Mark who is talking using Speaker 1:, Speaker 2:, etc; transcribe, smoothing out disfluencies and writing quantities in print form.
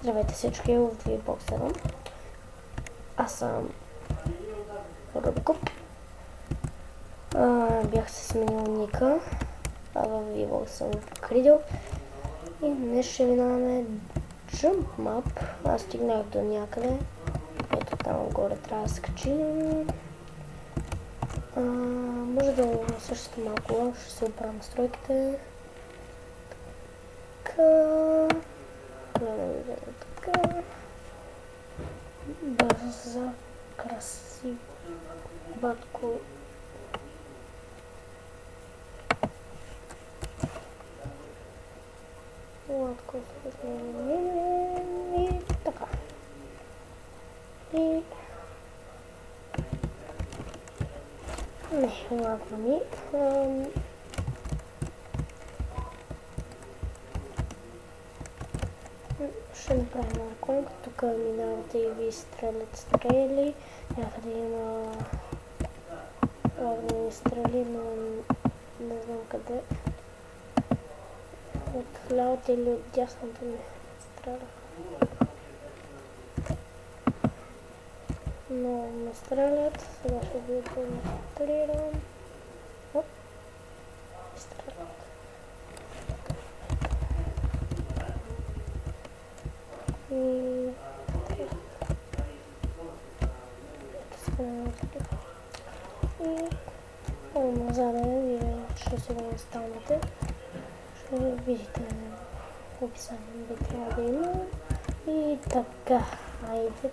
Speaker 1: Здравейте всички в VBox 7. Аз съм Рубикоп. Бях се сменил ника, а в VBox съм покридил. И днес ще минаваме Jump Map. Аз стигнах до някъде. Ето там горе трябва да скачим. Може да усъщате малко, ще се оправя настройките. Така. Бърза, красив, батко. Ладко, и така. И... Не, ладно ми. Ще направим ръконка. Тук минавате и ви стрелят стрели. Някъде има огнени стрели, но не знам къде. От лявата или от дясната ми стреляха. Но ме стрелят. Сега ще ви демонстрирам. Оп. Стрелят. И назад вие ще се го настанете. Ще видите описание би трябва да има. И така, айде